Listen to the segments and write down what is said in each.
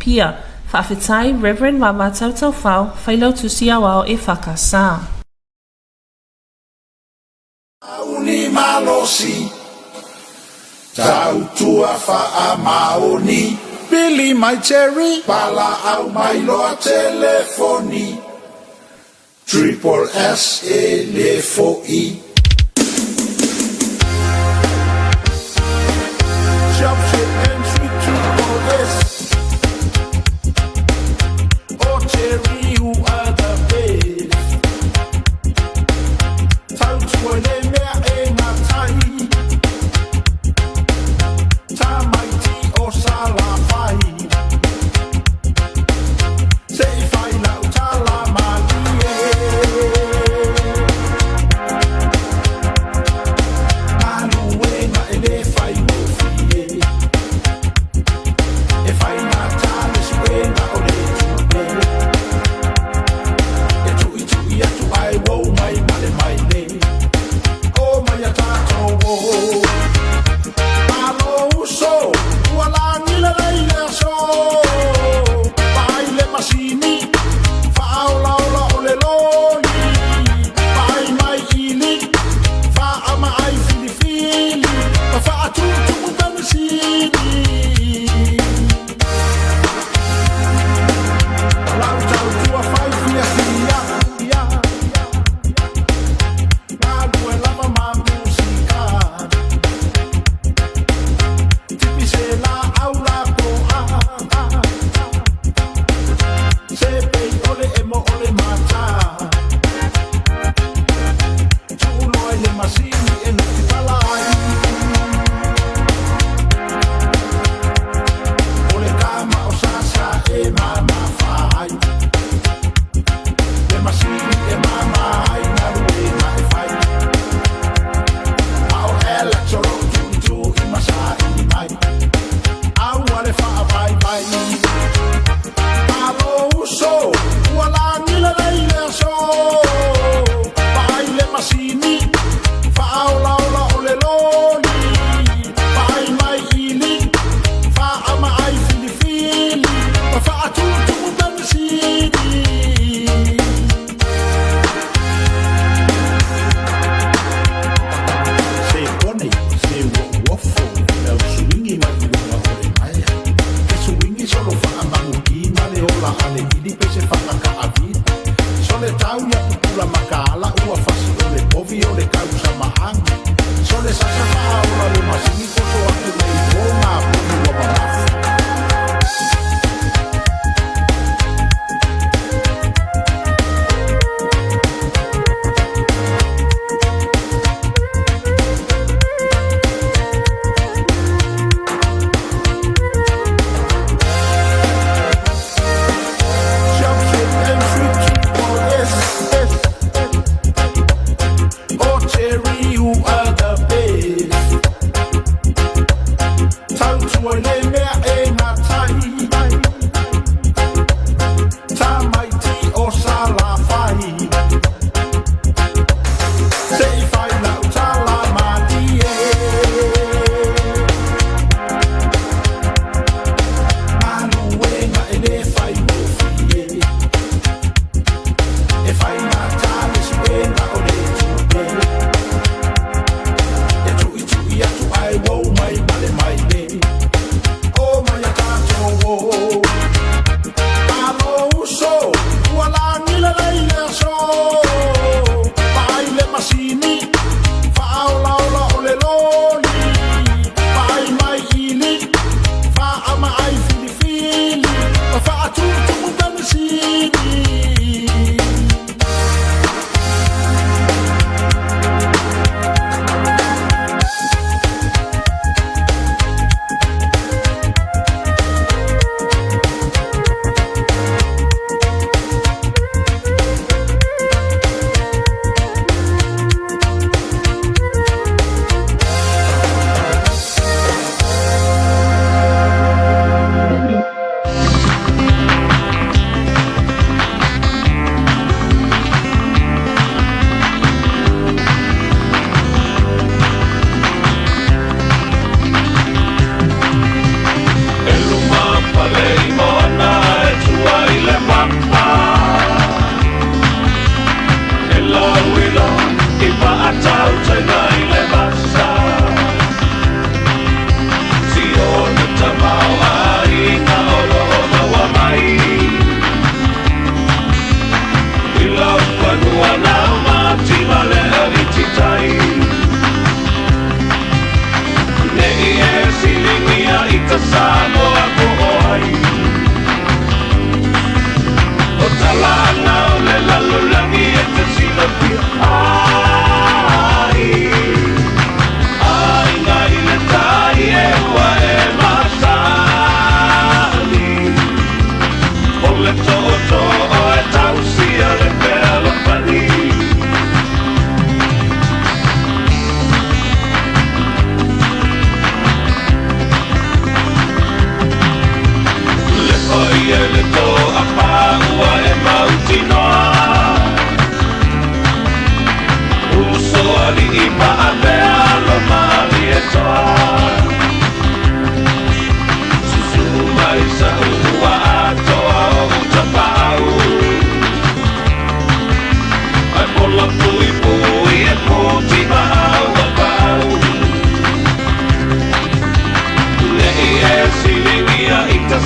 Pia, whaafetai Reverend Mama Tautau Whao, whailau tusia wao e whakasa. Auni malosi, tautua wha maoni, Billy my cherry, pala au mai loa telefoni, Triple S elefoi.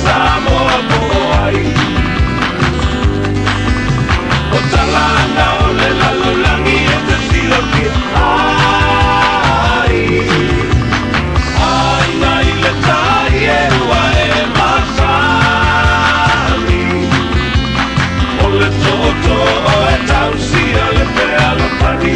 Samoa boy. O talana o le lalulangi e te sila pia. Ai nai le tai e ua e masani. O le toto o e tausia le pea la pani.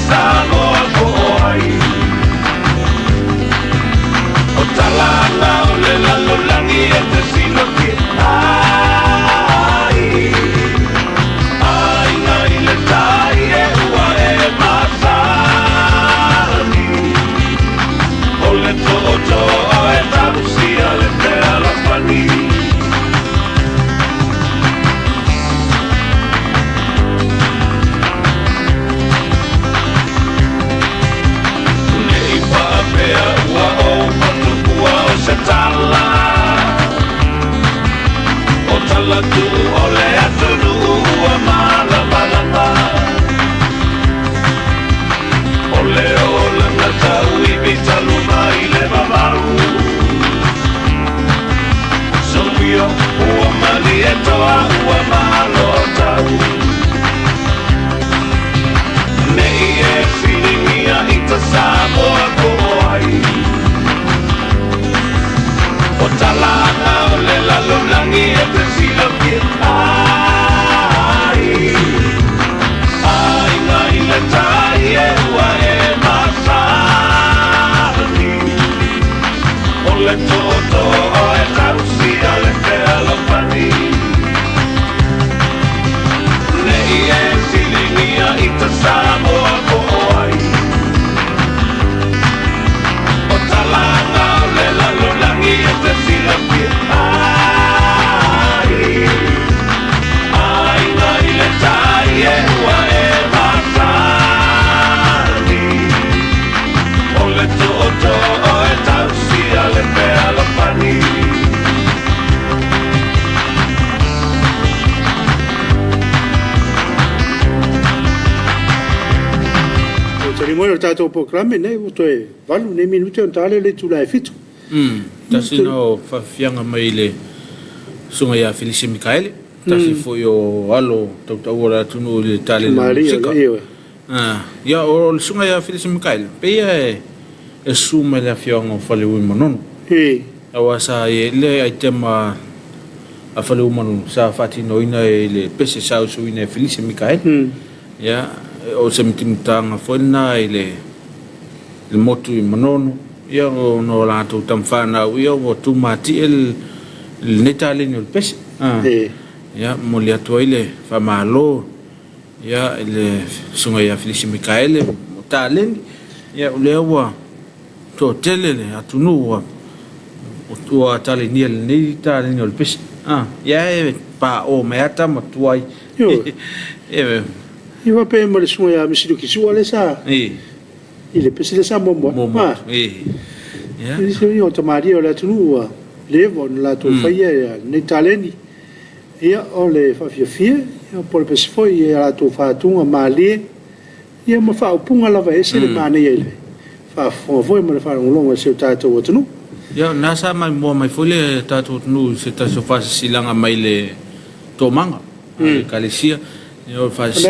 Samoa boy. O talana o le lalulangi e te sino ki. Ai nai le tai e ua e masani. O le toto o e tabusia le pea la pani. Tu ole atunu a mala malama. Ole ola na tau I bitalu mai le mamau. Soluio ua mali e toa ua malo tau. Nei e filingia I ta Samoa boy. O talana o le lalulangi e te sila pia. Ai nai le tai e ua e masani. O le toto o e tausia le pea la pani. Nei e filingia I ta Samoa boy. O talana o le lalulangi e te sila pia. Ai nai le tai e ua e masani. O le toto o e tausia le pea la pani. Cerimonia tatou programe nei o toe valu nei minuti on tale le tula e fitu. Tasino fafianga mai le sunga ia Felisi Mikaele. Tasi foi o alo tau ora tunu le tale le musika. Ia o le sunga ia Felisi Mikaele. Peia e suma le afianga o fale ui manono. Awa sa e le aitema a fale ui manono. Sa fati noina e le pese sa usuina e Felisi Mikaele. Ia o se mitimutanga foina i le motu I manono. Ia o no lato tamfana ia o tu mati el netale no pes. Ia mo le atu ile fa malo. Ia le sunga ia Felisi Mikaele talen. Ia o le wa to tele le atu no wa o tale ni el ni tale no pes. Ia pa o me ata matuai. Ia Iwa pe mo le sunga ia misiru ki sua le sa. Ile pese le sa momo. Ia. Ile o tamari o la tunua. Levo la tu faia nei taleni. Ia o le Afiafi, ia po le pese foi ia tu fa tunga mali. Ia mo fa punga lava ese le mane ile. Fa foi mo le fa longa se tato o tunu. Ia nasa mai mo mai foi le tato tunu se ta so fa silanga mai le tomanga. Le kalesia. Yo faz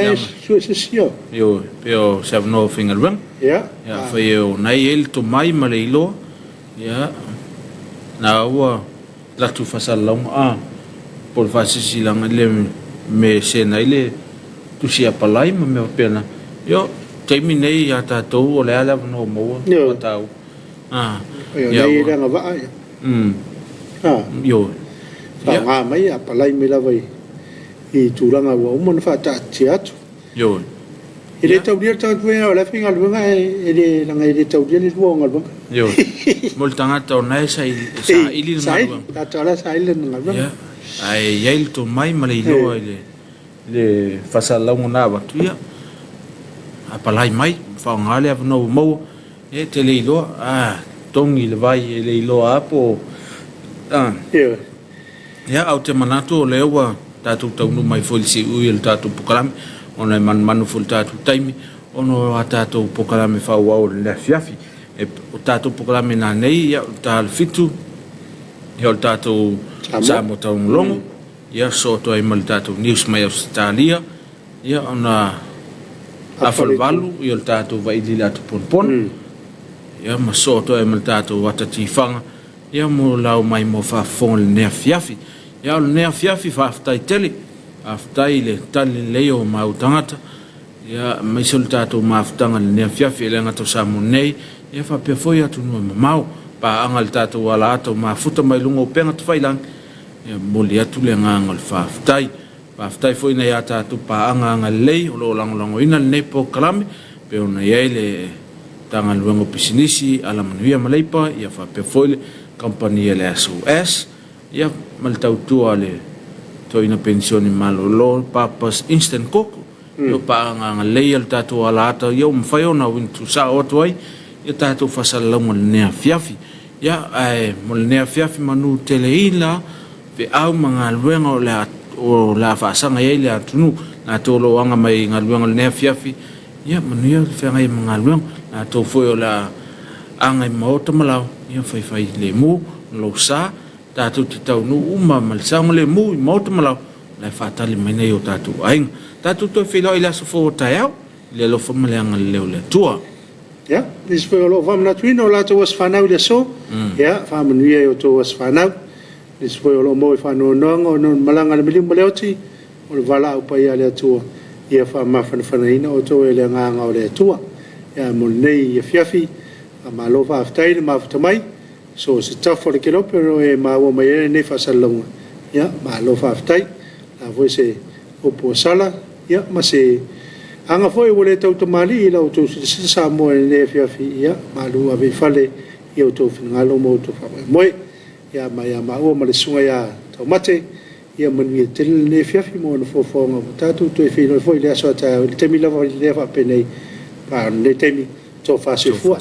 sucessio. Yo pero se no finger ring. Ja. Ja, foi eu nai ele to mai malelo. Ja. Na wa la tu fasalong por faz silanga le me se nai le tu sia palai me pena. Yo, taimi nei ya tātou o le ala no mo tau. Ya ia nga va. Yo. Fa nga mai apa lai me la vai. I turanga wa umon fa ta tiatu. Yo. Ele tau dia tau ve la finga lu nga ele nga ele tau dia ni wo ngal bang. Yo. Mol tanga tau nai sa ili ngal. Ta tala sa ili ngal bang. Ya. Ai yail to mai malai lo le fasala ngona ba tuia. Apalai mai fa ngale ave no mo e te leilo tongi le vai e leilo apo ya au te manatu o lewa tatu tau no mai foi si u el tatu pokalam ona man ful tatu taimi ono tatu pokalam fa wa le Afiafi e tatu pokalam na nei ya tal fitu ya tatu Samoa tau longo ya so to ai mal tatu news mai Australia ya ona afal valu i o tātou vai li latu ponpon. Ia masoto e mal tātou watati whanga. Ia mo lau mai mo whaafonga le nea Afiafi. Ia o le nea Afiafi whaaftai tele. Aftai le tali leo mau tangata. Ia maiso le tātou maaftanga le nea Afiafi e le ngato Samoa nei. Ia whapea foi atu nua mamau. Pa anga le tātou wala ato maafuta mai lungo penga tuwailang. Ia moli atu le nganga le whaaftai. Aftai foi na ya tatu pa anga lei o lo lango ina nei po kalame pe ona yele tanga luengo pisinisi ala manuia maleipa ia fa pe foi company le SOS ia maltau tua le to ina pensioni malo lo papas instant cook yo pa anga lei al tatu ala ata yo mfai ona wintu sa otoi ia tatu fa salongo ne Afiafi ia mo ne Afiafi manu teleila pe au manga luengo le o la fasanga ia le atunu na tolo anga mai ngaluanga le Afiafi ia manuia fenga i ngaluanga na to foi la anga i mota malau ia fai le mu lo sa tatu titau nu uma malsang le mu i mota malau la fatali mai nei o tatu ai tatu to filo ila so fo taiao le lo fo malanga le tua ja dis foi lo vam na twino la to was fanau le so ja fa manuia o to was fanau dis foi o mo fa no malanga le milim leoti o le vala o pai ale tua ia fa ma fa ina o to ele nga o le tua ia mo nei Afiafi ma lo fa aftai ma fa mai so se tafo le kilo pero e ma o mai nei fa salonga ia ma lo fa aftai la voi se o po sala ia ma se anga foi o le tau tamali ila o to se Samoa nei Afiafi ia ma lu ave fale ia o to ngalo mo to fa moi ia ma o ma le sunga ia tau mate ia mani te le Afiafi mo no fofonga tatu to e filo foi le aso ta le temi lava le fa penei pa le temi to fa se fu